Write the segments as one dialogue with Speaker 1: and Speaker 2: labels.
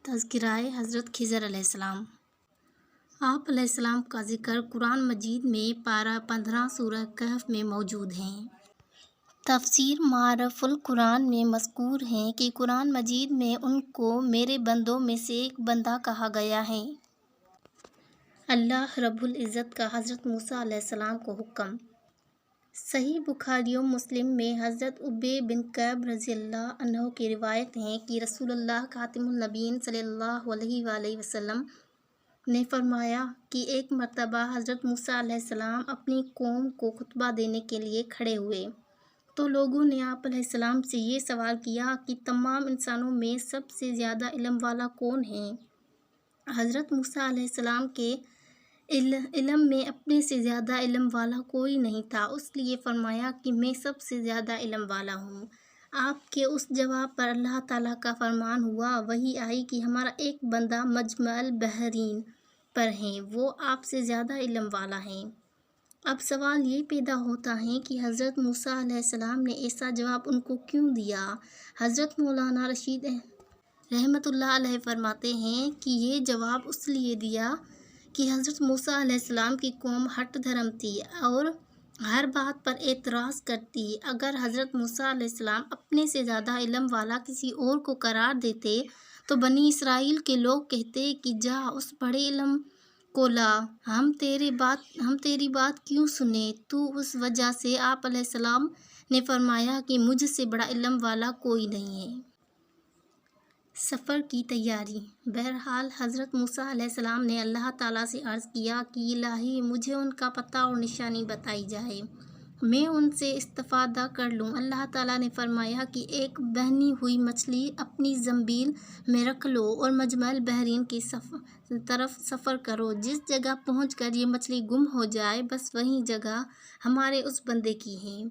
Speaker 1: تذکرہ حضرت خضر علیہ السلام۔ آپ علیہ السلام کا ذکر قرآن مجید میں پارہ 15 سورہ کہف میں موجود ہے۔ تفسیر معارف القرآن میں مذکور ہے کہ قرآن مجید میں ان کو میرے بندوں میں سے ایک بندہ کہا گیا ہے۔ اللہ رب العزت کا حضرت موسیٰ علیہ السلام کو حکم۔ صحیح بخاری و مسلم میں حضرت ابی بن کعب رضی اللہ عنہ کی روایت ہے کہ رسول اللہ خاتم النبیین صلی اللہ علیہ وآلہ وسلم نے فرمایا کہ ایک مرتبہ حضرت موسیٰ علیہ السلام اپنی قوم کو خطبہ دینے کے لیے کھڑے ہوئے تو لوگوں نے آپ علیہ السلام سے یہ سوال کیا کہ تمام انسانوں میں سب سے زیادہ علم والا کون ہے؟ حضرت موسیٰ علیہ السلام کے علم میں اپنے سے زیادہ علم والا کوئی نہیں تھا، اس لیے فرمایا کہ میں سب سے زیادہ علم والا ہوں۔ آپ کے اس جواب پر اللہ تعالیٰ کا فرمان ہوا، وحی آئی کہ ہمارا ایک بندہ مجمع البحرین پر ہے، وہ آپ سے زیادہ علم والا ہے۔ اب سوال یہ پیدا ہوتا ہے کہ حضرت موسیٰ علیہ السلام نے ایسا جواب ان کو کیوں دیا؟ حضرت مولانا رشید رحمۃ اللہ علیہ فرماتے ہیں کہ یہ جواب اس لیے دیا کہ حضرت موسیٰ علیہ السلام کی قوم ہٹ دھرم تھی اور ہر بات پر اعتراض کرتی۔ اگر حضرت موسیٰ علیہ السلام اپنے سے زیادہ علم والا کسی اور کو قرار دیتے تو بنی اسرائیل کے لوگ کہتے کہ جا اس بڑے علم کو لا، ہم تیری بات کیوں سنیں؟ تو اس وجہ سے آپ علیہ السلام نے فرمایا کہ مجھ سے بڑا علم والا کوئی نہیں ہے۔ سفر کی تیاری۔ بہرحال حضرت موسیٰ علیہ السلام نے اللہ تعالیٰ سے عرض کیا کہ الہی مجھے ان کا پتہ اور نشانی بتائی جائے، میں ان سے استفادہ کر لوں۔ اللہ تعالیٰ نے فرمایا کہ ایک بہنی ہوئی مچھلی اپنی زنبیل میں رکھ لو اور مجمع البحرین کی طرف سفر کرو، جس جگہ پہنچ کر یہ مچھلی گم ہو جائے بس وہی جگہ ہمارے اس بندے کی ہے۔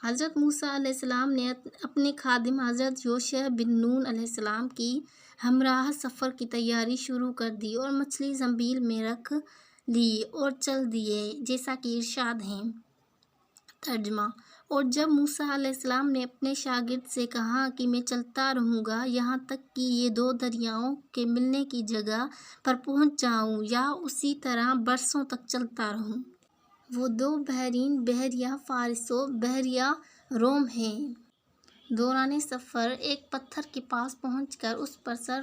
Speaker 1: حضرت موسیٰ علیہ السلام نے اپنے خادم حضرت یوشع بن نون علیہ السلام کی ہمراہ سفر کی تیاری شروع کر دی اور مچھلی زنبیل میں رکھ لی اور چل دیے جیسا کہ ارشاد ہے۔ ترجمہ۔ اور جب موسیٰ علیہ السلام نے اپنے شاگرد سے کہا کہ میں چلتا رہوں گا یہاں تک کہ یہ دو دریاؤں کے ملنے کی جگہ پر پہنچ جاؤں یا اسی طرح برسوں تک چلتا رہوں۔ وہ دو بحرین بحیرہ فارس و بحیرہ روم ہیں۔ دوران سفر ایک پتھر کے پاس پہنچ کر اس پر سر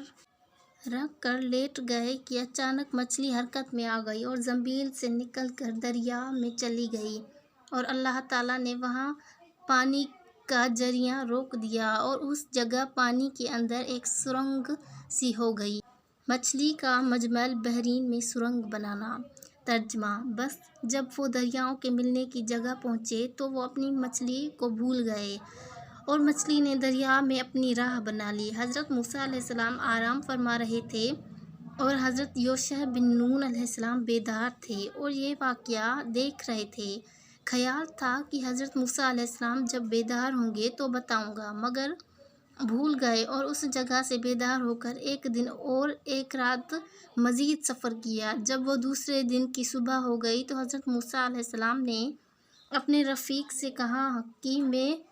Speaker 1: رکھ کر لیٹ گئے کہ اچانک مچھلی حرکت میں آ گئی اور زنبیل سے نکل کر دریا میں چلی گئی اور اللہ تعالیٰ نے وہاں پانی کا ذریعہ روک دیا اور اس جگہ پانی کے اندر ایک سرنگ سی ہو گئی۔ مچھلی کا مجمع البحرین میں سرنگ بنانا۔ ترجمہ۔ بس جب وہ دریاؤں کے ملنے کی جگہ پہنچے تو وہ اپنی مچھلی کو بھول گئے اور مچھلی نے دریا میں اپنی راہ بنا لی۔ حضرت موسیٰ علیہ السلام آرام فرما رہے تھے اور حضرت یوشع بن نون علیہ السلام بیدار تھے اور یہ واقعہ دیکھ رہے تھے۔ خیال تھا کہ حضرت موسیٰ علیہ السلام جب بیدار ہوں گے تو بتاؤں گا، مگر بھول گئے اور اس جگہ سے بیدار ہو کر ایک دن اور ایک رات مزید سفر کیا۔ جب وہ دوسرے دن کی صبح ہو گئی تو حضرت موسیٰ علیہ السلام نے اپنے رفیق سے کہا کہ میں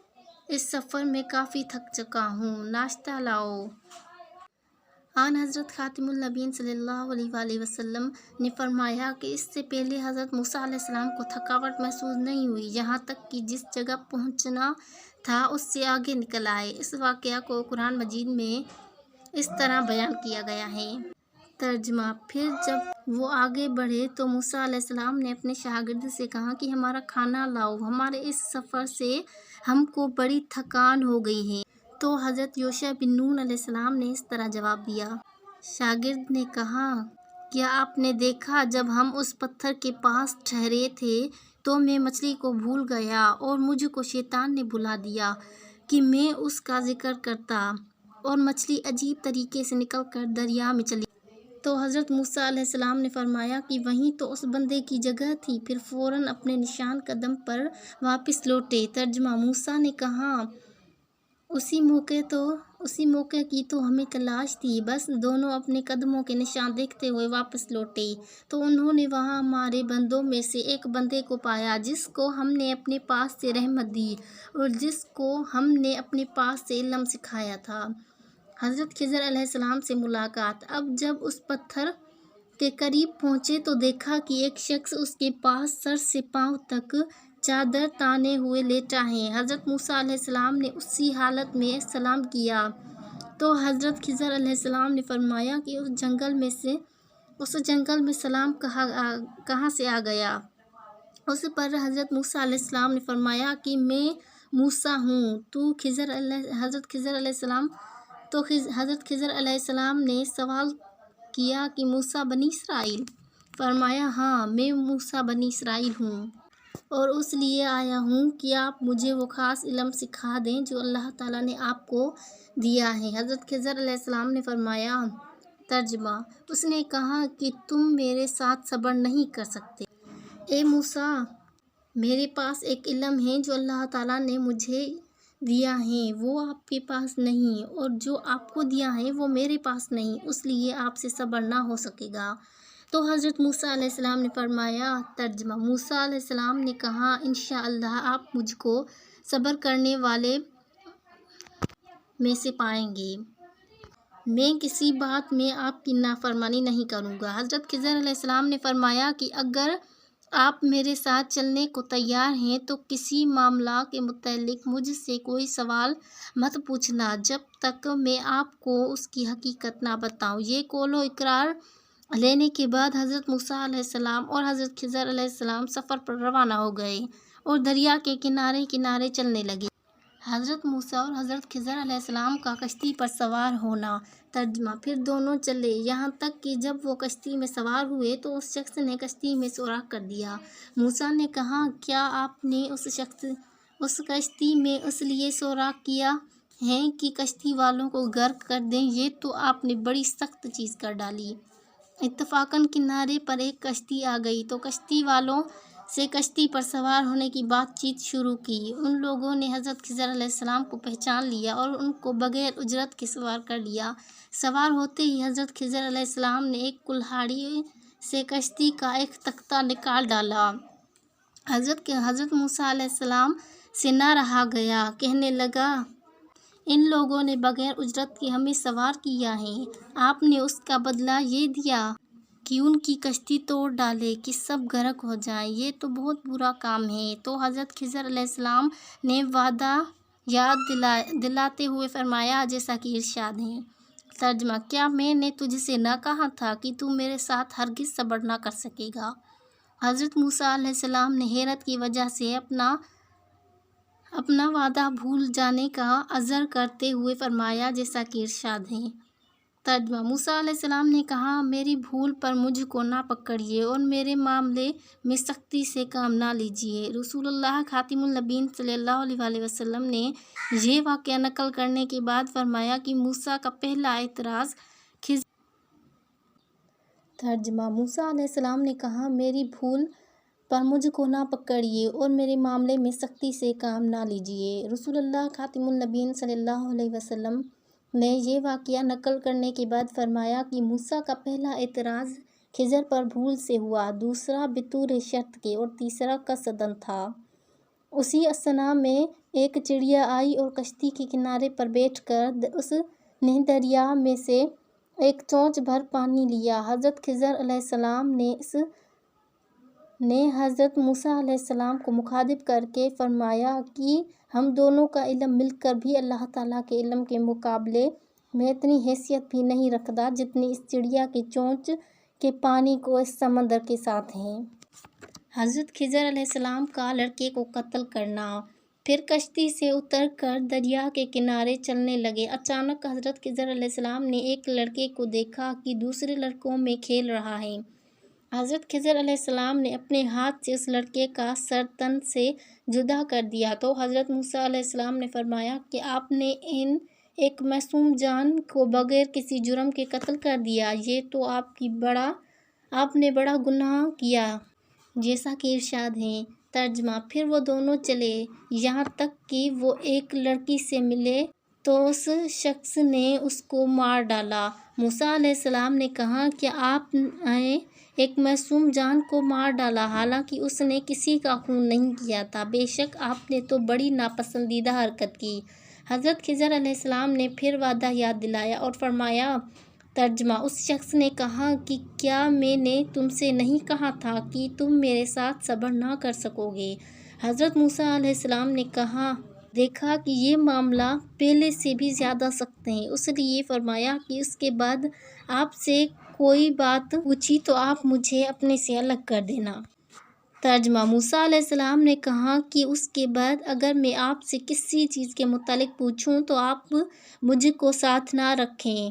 Speaker 1: اس سفر میں کافی تھک چکا ہوں، ناشتہ لاؤ۔ آن حضرت خاتم النبیین صلی اللہ علیہ وآلہ وسلم نے فرمایا کہ اس سے پہلے حضرت موسیٰ علیہ السلام کو تھکاوٹ محسوس نہیں ہوئی، یہاں تک کہ جس جگہ پہنچنا تھا اس سے آگے نکل آئے۔ اس واقعہ کو قرآن مجید میں اس طرح بیان کیا گیا ہے۔ ترجمہ۔ پھر جب وہ آگے بڑھے تو موسیٰ علیہ السلام نے اپنے شاگرد سے کہا کہ ہمارا کھانا لاؤ، ہمارے اس سفر سے ہم کو بڑی تھکان ہو گئی ہے۔ تو حضرت یوشع بن نون علیہ السلام نے اس طرح جواب دیا۔ شاگرد نے کہا، کیا آپ نے دیکھا جب ہم اس پتھر کے پاس ٹھہرے تھے تو میں مچھلی کو بھول گیا اور مجھ کو شیطان نے بلا دیا کہ میں اس کا ذکر کرتا اور مچھلی عجیب طریقے سے نکل کر دریا میں چلی گئی۔ تو حضرت موسیٰ علیہ السلام نے فرمایا کہ وہیں تو اس بندے کی جگہ تھی، پھر فوراً اپنے نشان قدم پر واپس لوٹے۔ ترجمہ۔ موسیٰ نے کہا، اسی موقع کی تو ہمیں تلاش تھی، بس دونوں اپنے قدموں کے نشان دیکھتے ہوئے واپس لوٹے تو انہوں نے وہاں ہمارے بندوں میں سے ایک بندے کو پایا جس کو ہم نے اپنے پاس سے رحمت دی اور جس کو ہم نے اپنے پاس سے علم سکھایا تھا۔ حضرت خضر علیہ السلام سے ملاقات۔ اب جب اس پتھر کے قریب پہنچے تو دیکھا کہ ایک شخص اس کے پاس سر سے پاؤں تک چادر تانے ہوئے لیٹا ہے۔ حضرت موسیٰ علیہ السلام نے اسی حالت میں سلام کیا تو حضرت خضر علیہ السلام نے فرمایا کہ اس جنگل میں سلام کہاں سے آ گیا؟ اس پر حضرت موسیٰ علیہ السلام نے فرمایا کہ میں موسیٰ ہوں۔ حضرت خضر علیہ السلام نے سوال کیا کہ موسیٰ بنی اسرائیل؟ فرمایا ہاں، میں موسیٰ بنی اسرائیل ہوں اور اس لیے آیا ہوں کہ آپ مجھے وہ خاص علم سکھا دیں جو اللہ تعالیٰ نے آپ کو دیا ہے۔ حضرت خضر علیہ السلام نے فرمایا، ترجمہ: اس نے کہا کہ تم میرے ساتھ صبر نہیں کر سکتے۔ اے موسیٰ، میرے پاس ایک علم ہے جو اللہ تعالیٰ نے مجھے دیا ہے، وہ آپ کے پاس نہیں، اور جو آپ کو دیا ہے وہ میرے پاس نہیں، اس لیے آپ سے صبر نہ ہو سکے گا۔ تو حضرت موسیٰ علیہ السلام نے فرمایا، ترجمہ: موسیٰ علیہ السلام نے کہا، انشاءاللہ آپ مجھ کو صبر کرنے والے میں سے پائیں گے، میں کسی بات میں آپ کی نافرمانی نہیں کروں گا۔ حضرت خضر علیہ السلام نے فرمایا کہ اگر آپ میرے ساتھ چلنے کو تیار ہیں تو کسی معاملہ کے متعلق مجھ سے کوئی سوال مت پوچھنا جب تک میں آپ کو اس کی حقیقت نہ بتاؤں۔ یہ قول و اقرار لینے کے بعد حضرت موسیٰ علیہ السلام اور حضرت خضر علیہ السلام سفر پر روانہ ہو گئے اور دریا کے کنارے کنارے چلنے لگے۔ حضرت موسیٰ اور حضرت خضر علیہ السلام کا کشتی پر سوار ہونا۔ ترجمہ: پھر دونوں چلے یہاں تک کہ جب وہ کشتی میں سوار ہوئے تو اس شخص نے کشتی میں سوراخ کر دیا۔ موسیٰ نے کہا، کیا آپ نے اس کشتی میں اس لیے سوراخ کیا ہے کہ کشتی والوں کو غرق کر دیں؟ یہ تو آپ نے بڑی سخت چیز کر ڈالی۔ اتفاقاً کنارے پر ایک کشتی آ گئی تو کشتی والوں سے کشتی پر سوار ہونے کی بات چیت شروع کی۔ ان لوگوں نے حضرت خضر علیہ السلام کو پہچان لیا اور ان کو بغیر اجرت کے سوار کر لیا۔ سوار ہوتے ہی حضرت خضر علیہ السلام نے ایک کلہاڑی سے کشتی کا ایک تختہ نکال ڈالا۔ حضرت موسیٰ علیہ السلام سے نہ رہا گیا، کہنے لگا، ان لوگوں نے بغیر اجرت کے ہمیں سوار کیا ہے، آپ نے اس کا بدلہ یہ دیا کہ ان کی کشتی توڑ ڈالے کہ سب غرق ہو جائیں، یہ تو بہت برا کام ہے۔ تو حضرت خضر علیہ السلام نے وعدہ یاد دلاتے ہوئے فرمایا جیسا کہ ارشاد ہے۔ ترجمہ: کیا میں نے تجھ سے نہ کہا تھا کہ تو میرے ساتھ ہرگز صبر نہ کر سکے گا؟ حضرت موسیٰ علیہ السلام نے حیرت کی وجہ سے اپنا وعدہ بھول جانے کا عذر کرتے ہوئے فرمایا جیسا کہ ارشاد ہے۔ ترجمہ: موسیٰ علیہ السلام نے کہا، میری بھول پر مجھ کو نہ پکڑیے اور میرے معاملے میں سختی سے کام نہ لیجیے۔ رسول اللہ خاتم النبیین صلی اللہ علیہ وسلم نے یہ واقعہ نقل کرنے کے بعد فرمایا کہ موسیٰ کا پہلا اعتراض ترجمہ: موسیٰ علیہ السلام نے کہا، میری بھول پر مجھ کو نہ پکڑیے اور میرے معاملے میں سختی سے کام نہ لیجیے۔ رسول اللہ خاتم النبیین صلی اللہ علیہ وسلم نے یہ واقعہ نقل کرنے کے بعد فرمایا کہ موسیٰ کا پہلا اعتراض خضر پر بھول سے ہوا، دوسرا بطور شرط کے اور تیسرا قصداً تھا۔ اسی اثنا میں ایک چڑیا آئی اور کشتی کے کنارے پر بیٹھ کر اس نے دریا میں سے ایک چونچ بھر پانی لیا۔ حضرت خضر علیہ السلام نے حضرت موسیٰ علیہ السلام کو مخاطب کر کے فرمایا کہ ہم دونوں کا علم مل کر بھی اللہ تعالیٰ کے علم کے مقابلے میں اتنی حیثیت بھی نہیں رکھتا جتنی اس چڑیا کی چونچ کے پانی کو اس سمندر کے ساتھ ہے۔ حضرت خضر علیہ السلام کا لڑکے کو قتل کرنا۔ پھر کشتی سے اتر کر دریا کے کنارے چلنے لگے۔ اچانک حضرت خضر علیہ السلام نے ایک لڑکے کو دیکھا کہ دوسرے لڑکوں میں کھیل رہا ہے۔ حضرت خضر علیہ السلام نے اپنے ہاتھ سے اس لڑکے کا سر تن سے جدا کر دیا تو حضرت موسیٰ علیہ السلام نے فرمایا کہ آپ نے ایک معصوم جان کو بغیر کسی جرم کے قتل کر دیا، یہ تو آپ نے بڑا گناہ کیا جیسا کہ ارشاد ہے۔ ترجمہ: پھر وہ دونوں چلے یہاں تک کہ وہ ایک لڑکی سے ملے تو اس شخص نے اس کو مار ڈالا۔ موسیٰ علیہ السلام نے کہا، کیا آپ نے ایک معصوم جان کو مار ڈالا حالانکہ اس نے کسی کا خون نہیں کیا تھا؟ بے شک آپ نے تو بڑی ناپسندیدہ حرکت کی۔ حضرت خضر علیہ السلام نے پھر وعدہ یاد دلایا اور فرمایا، ترجمہ: اس شخص نے کہا کہ کیا میں نے تم سے نہیں کہا تھا کہ تم میرے ساتھ صبر نہ کر سکو گے؟ حضرت موسیٰ علیہ السلام نے دیکھا کہ یہ معاملہ پہلے سے بھی زیادہ سخت ہے، اس لیے فرمایا کہ اس کے بعد آپ سے کوئی بات پوچھی تو آپ مجھے اپنے سے الگ کر دینا۔ ترجمہ: موسیٰ علیہ السلام نے کہا کہ اس کے بعد اگر میں آپ سے کسی چیز کے متعلق پوچھوں تو آپ مجھ کو ساتھ نہ رکھیں۔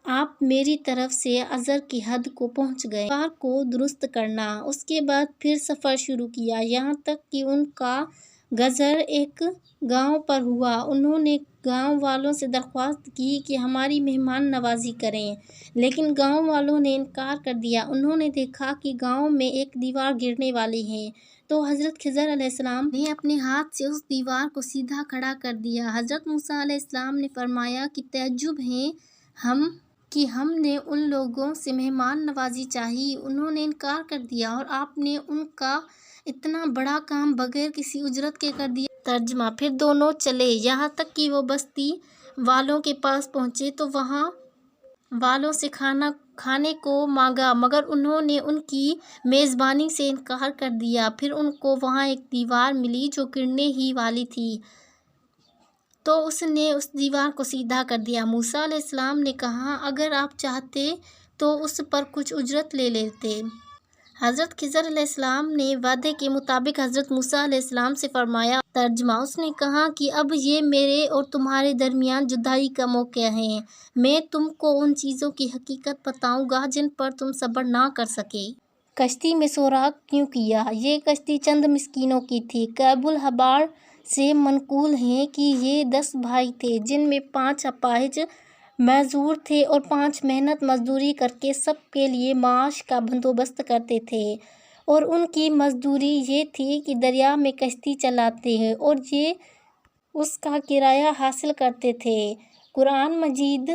Speaker 1: آپ میری طرف سے عذر کی حد کو پہنچ گئے۔ سفر کو درست کرنا۔ اس کے بعد پھر سفر شروع کیا، یہاں تک کہ ان کا گزر ایک گاؤں پر ہوا۔ انہوں نے گاؤں والوں سے درخواست کی کہ ہماری مہمان نوازی کریں، لیکن گاؤں والوں نے انکار کر دیا۔ انہوں نے دیکھا کہ گاؤں میں ایک دیوار گرنے والی ہے، تو حضرت خضر علیہ السلام نے اپنے ہاتھ سے اس دیوار کو سیدھا کھڑا کر دیا۔ حضرت موسیٰ علیہ السلام نے فرمایا کہ تعجب ہے ہم نے ان لوگوں سے مہمان نوازی چاہی، انہوں نے انکار کر دیا اور آپ نے ان کا اتنا بڑا کام بغیر کسی اجرت کے کر دیا۔ ترجمہ: پھر دونوں چلے، یہاں تک کہ وہ بستی والوں کے پاس پہنچے تو وہاں والوں سے کھانے کو مانگا، مگر انہوں نے ان کی میزبانی سے انکار کر دیا۔ پھر ان کو وہاں ایک دیوار ملی جو گرنے ہی والی تھی، تو اس نے اس دیوار کو سیدھا کر دیا۔ موسیٰ علیہ السلام نے کہا، اگر آپ چاہتے تو اس پر کچھ اجرت لے لیتے۔ حضرت خضر علیہ السلام نے وعدے کے مطابق حضرت موسیٰ علیہ السلام سے فرمایا۔ ترجمہ: اس نے کہا کہ اب یہ میرے اور تمہارے درمیان جدائی کا موقع ہے، میں تم کو ان چیزوں کی حقیقت بتاؤں گا جن پر تم صبر نہ کر سکے۔ کشتی میں سوراخ کیوں کیا؟ یہ کشتی چند مسکینوں کی تھی۔ کعب الاحبار سے منقول ہے کہ یہ 10 بھائی تھے، جن میں 5 اپاہج معذور تھے اور 5 محنت مزدوری کر کے سب کے لیے معاش کا بندوبست کرتے تھے، اور ان کی مزدوری یہ تھی کہ دریا میں کشتی چلاتے اور یہ اس کا کرایہ حاصل کرتے تھے۔ قرآن مجید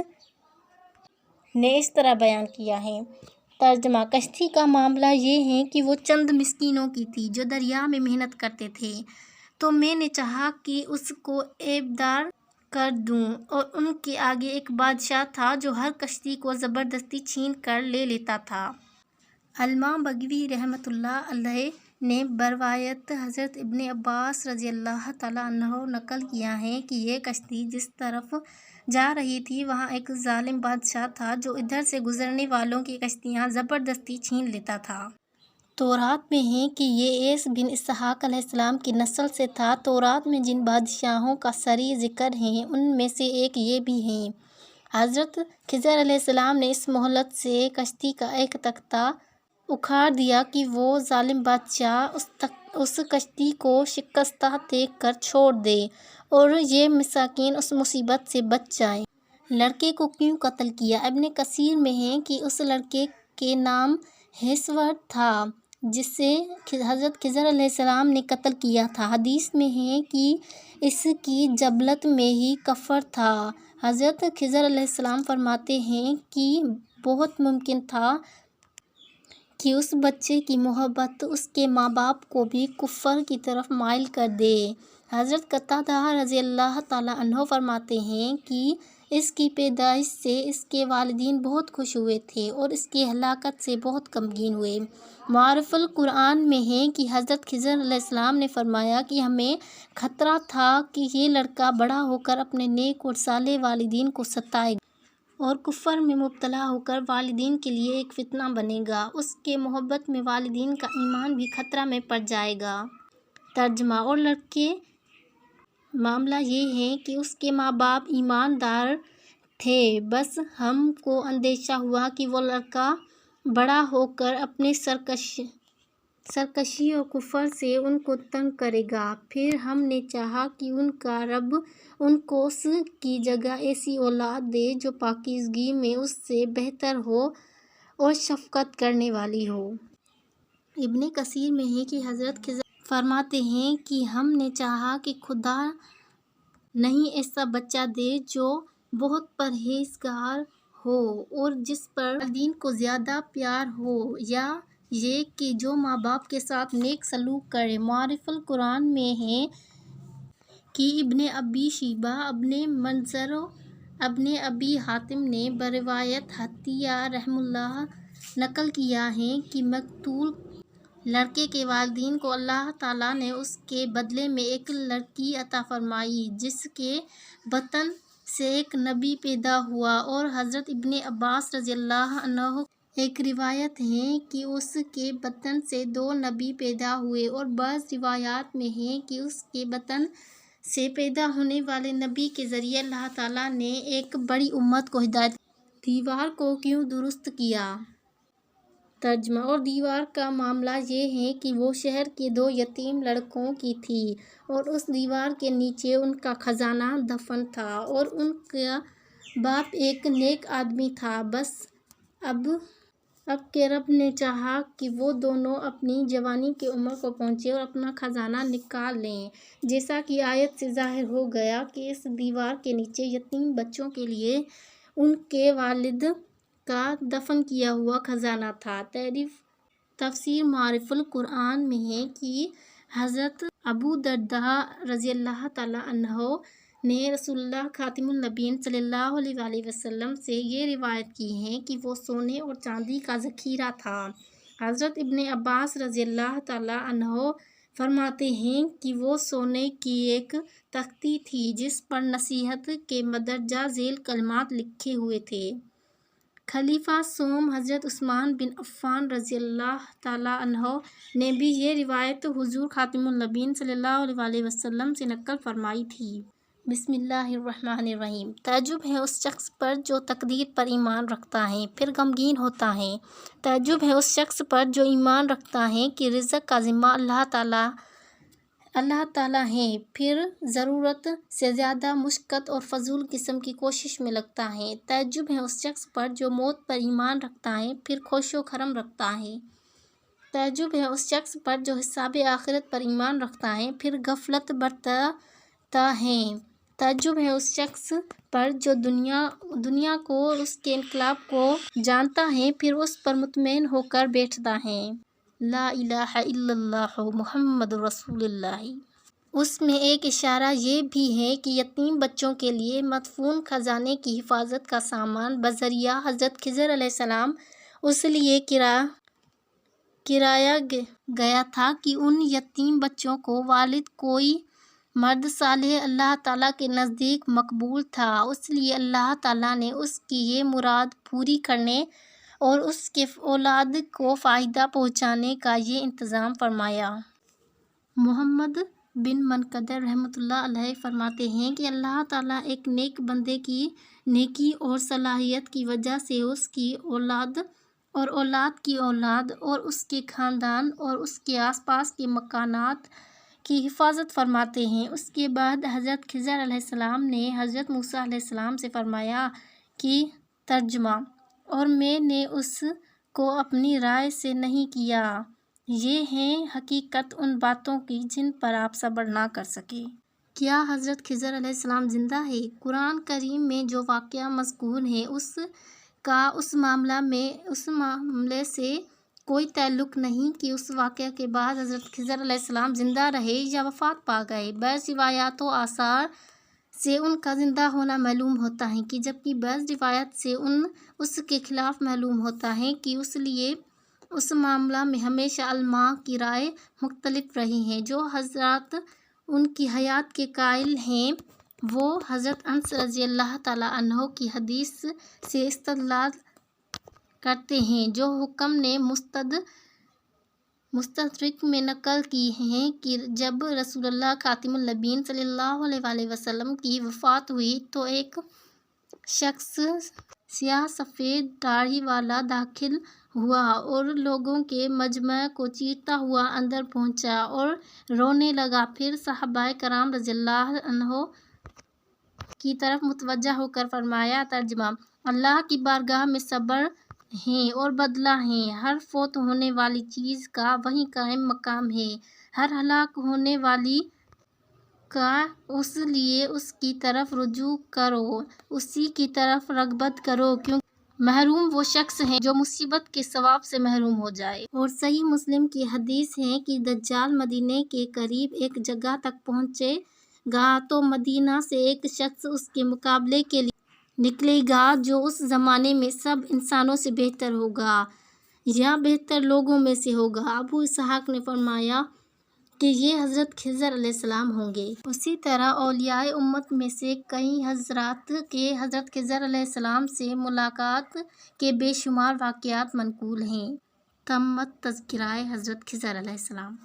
Speaker 1: نے اس طرح بیان کیا ہے۔ ترجمہ: کشتی کا معاملہ یہ ہے کہ وہ چند مسکینوں کی تھی جو دریا میں محنت کرتے تھے، تو میں نے چاہا کہ اس کو عیبدار کر دوں، اور ان کے آگے ایک بادشاہ تھا جو ہر کشتی کو زبردستی چھین کر لے لیتا تھا۔ علامہ بغوی رحمۃ اللہ علیہ نے بروایت حضرت ابن عباس رضی اللہ تعالیٰ عنہ نقل کیا ہے کہ یہ کشتی جس طرف جا رہی تھی وہاں ایک ظالم بادشاہ تھا جو ادھر سے گزرنے والوں کی کشتیاں زبردستی چھین لیتا تھا۔ تورات میں ہے کہ یہ عیس بن اسحاق علیہ السلام کی نسل سے تھا۔ تورات میں جن بادشاہوں کا صریح ذکر ہے ان میں سے ایک یہ بھی ہے۔ حضرت خضر علیہ السلام نے اس مہلت سے کشتی کا ایک تختہ اکھاڑ دیا کہ وہ ظالم بادشاہ اس کشتی کو شکستہ دیکھ کر چھوڑ دے اور یہ مساکین اس مصیبت سے بچ جائیں۔ لڑکے کو کیوں قتل کیا؟ ابن کثیر میں ہے کہ اس لڑکے کے نام ہیسوٹ تھا جسے حضرت خضر علیہ السلام نے قتل کیا تھا۔ حدیث میں ہے کہ اس کی جبلت میں ہی کفر تھا۔ حضرت خضر علیہ السلام فرماتے ہیں کہ بہت ممکن تھا کہ اس بچے کی محبت اس کے ماں باپ کو بھی کفر کی طرف مائل کر دے۔ حضرت قتادہ رضی اللہ تعالیٰ عنہ فرماتے ہیں کہ اس کی پیدائش سے اس کے والدین بہت خوش ہوئے تھے اور اس کی ہلاکت سے بہت غمگین ہوئے۔ معارف القرآن میں ہے کہ حضرت خضر علیہ السلام نے فرمایا کہ ہمیں خطرہ تھا کہ یہ لڑکا بڑا ہو کر اپنے نیک اور صالح والدین کو ستائے گا اور کفر میں مبتلا ہو کر والدین کے لیے ایک فتنہ بنے گا، اس کے محبت میں والدین کا ایمان بھی خطرہ میں پڑ جائے گا۔ ترجمہ: اور لڑکے معاملہ یہ ہے کہ اس کے ماں باپ ایماندار تھے، بس ہم کو اندیشہ ہوا کہ وہ لڑکا بڑا ہو کر اپنے سرکشی اور کفر سے ان کو تنگ کرے گا، پھر ہم نے چاہا کہ ان کا رب ان کو اس کی جگہ ایسی اولاد دے جو پاکیزگی میں اس سے بہتر ہو اور شفقت کرنے والی ہو۔ ابن کثیر میں ہے کہ حضرت خضر فرماتے ہیں کہ ہم نے چاہا کہ خدا نہیں ایسا بچہ دے جو بہت پرہیزگار ہو اور جس پر والدین کو زیادہ پیار ہو، یا یہ کہ جو ماں باپ کے ساتھ نیک سلوک کرے۔ معارف القرآن میں ہے کہ ابن ابی شیبہ، ابن منظر و ابن ابی حاتم نے بروایت عطیہ رحمہ اللہ نقل کیا ہے کہ مقتول لڑکے کے والدین کو اللہ تعالیٰ نے اس کے بدلے میں ایک لڑکی عطا فرمائی جس کے بطن سے ایک نبی پیدا ہوا، اور حضرت ابن عباس رضی اللہ عنہ ایک روایت ہے کہ اس کے بطن سے 2 نبی پیدا ہوئے، اور بعض روایات میں ہے کہ اس کے بطن سے پیدا ہونے والے نبی کے ذریعے اللہ تعالیٰ نے ایک بڑی امت کو ہدایت دی۔ دیوار کو کیوں درست کیا؟ ترجمہ۔ اور دیوار کا معاملہ یہ ہے کہ وہ شہر کے 2 یتیم لڑکوں کی تھی، اور اس دیوار کے نیچے ان کا خزانہ دفن تھا، اور ان کا باپ ایک نیک آدمی تھا۔ بس اب کہ رب نے چاہا کہ وہ دونوں اپنی جوانی کی عمر کو پہنچے اور اپنا خزانہ نکال لیں، جیسا کہ آیت سے ظاہر ہو گیا کہ اس دیوار کے نیچے یتیم بچوں کے لیے ان کے والد کا دفن کیا ہوا خزانہ تھا۔ تفسیر معارف القرآن میں ہے کہ حضرت ابو درداء رضی اللہ تعالیٰ عنہ نے رسول اللہ خاتم النبیین صلی اللہ علیہ وآلہ وسلم سے یہ روایت کی ہے کہ وہ سونے اور چاندی کا ذخیرہ تھا۔ حضرت ابن عباس رضی اللہ تعالیٰ عنہ فرماتے ہیں کہ وہ سونے کی ایک تختی تھی جس پر نصیحت کے مندرجہ ذیل کلمات لکھے ہوئے تھے۔ خلیفہ سوم حضرت عثمان بن عفان رضی اللہ تعالیٰ عنہ نے بھی یہ روایت حضور خاتم النبیین صلی اللہ علیہ وآلہ وسلم سے نقل فرمائی تھی۔ بسم اللہ الرحمن الرحیم۔ تعجب ہے اس شخص پر جو تقدیر پر ایمان رکھتا ہے پھر غمگین ہوتا ہے۔ تعجب ہے اس شخص پر جو ایمان رکھتا ہے کہ رزق کا ذمہ اللہ تعالیٰ ہے، پھر ضرورت سے زیادہ مشقت اور فضول قسم کی کوشش میں لگتا ہے۔ تعجب ہے اس شخص پر جو موت پر ایمان رکھتا ہے پھر خوش و خرم رکھتا ہے۔ تعجب ہے اس شخص پر جو حساب آخرت پر ایمان رکھتا ہے پھر غفلت برتتا ہے۔ تعجب ہے اس شخص پر جو دنیا کو اور اس کے انقلاب کو جانتا ہے پھر اس پر مطمئن ہو کر بیٹھتا ہے۔ لا الہ الا اللہ محمد رسول اللہ۔ اس میں ایک اشارہ یہ بھی ہے کہ یتیم بچوں کے لیے مدفون خزانے کی حفاظت کا سامان بذریعہ حضرت خضر علیہ السلام اس لیے کرایا گیا تھا کہ ان یتیم بچوں کو والد کوئی مرد صالح اللہ تعالیٰ کے نزدیک مقبول تھا، اس لیے اللہ تعالیٰ نے اس کی یہ مراد پوری کرنے اور اس کے اولاد کو فائدہ پہنچانے کا یہ انتظام فرمایا۔ محمد بن منکدر رحمۃ اللہ علیہ فرماتے ہیں کہ اللہ تعالیٰ ایک نیک بندے کی نیکی اور صلاحیت کی وجہ سے اس کی اولاد اور اولاد کی اولاد اور اس کے خاندان اور اس کے آس پاس کے مکانات کی حفاظت فرماتے ہیں۔ اس کے بعد حضرت خضر علیہ السلام نے حضرت موسیٰ علیہ السلام سے فرمایا کہ ترجمہ، اور میں نے اس کو اپنی رائے سے نہیں کیا، یہ ہیں حقیقت ان باتوں کی جن پر آپ صبر نہ کر سکے۔ کیا حضرت خضر علیہ السلام زندہ ہے؟ قرآن کریم میں جو واقعہ مذکور ہے اس کا اس معاملے سے کوئی تعلق نہیں کہ اس واقعہ کے بعد حضرت خضر علیہ السلام زندہ رہے یا وفات پا گئے۔ بعض روایات و آثار سے ان کا زندہ ہونا معلوم ہوتا ہے کہ جبکہ بعض روایات سے اس کے خلاف معلوم ہوتا ہے کہ اس لیے اس معاملہ میں ہمیشہ علماء کی رائے مختلف رہی ہے۔ جو حضرات ان کی حیات کے قائل ہیں وہ حضرت انس رضی اللہ تعالیٰ عنہ کی حدیث سے استدلال کرتے ہیں جو حکم نے مستدرک میں نقل کی ہیں کہ جب رسول اللہ خاتم النبیین صلی اللہ علیہ وآلہ وسلم کی وفات ہوئی تو ایک شخص سیاہ سفید داڑھی والا داخل ہوا اور لوگوں کے مجمع کو چیرتا ہوا اندر پہنچا اور رونے لگا، پھر صحابہ کرام رضی اللہ عنہ کی طرف متوجہ ہو کر فرمایا۔ ترجمہ، اللہ کی بارگاہ میں صبر ہے اور بدلہ ہے، ہر فوت ہونے والی چیز کا وہیں قائم مقام ہے، ہر ہلاک ہونے والی کا اس لیے اس کی طرف رجوع کرو، اسی کی طرف رغبت کرو، کیونکہ محروم وہ شخص ہے جو مصیبت کے ثواب سے محروم ہو جائے۔ اور صحیح مسلم کی حدیث ہے کہ دجال مدینے کے قریب ایک جگہ تک پہنچے گا تو مدینہ سے ایک شخص اس کے مقابلے کے لیے نکلے گا جو اس زمانے میں سب انسانوں سے بہتر ہوگا یا بہتر لوگوں میں سے ہوگا۔ ابو اسحاق نے فرمایا کہ یہ حضرت خضر علیہ السلام ہوں گے۔ اسی طرح اولیاء امت میں سے کئی حضرات کے حضرت خضر علیہ السلام سے ملاقات کے بے شمار واقعات منقول ہیں۔ تمت تذکرہ حضرت خضر علیہ السلام۔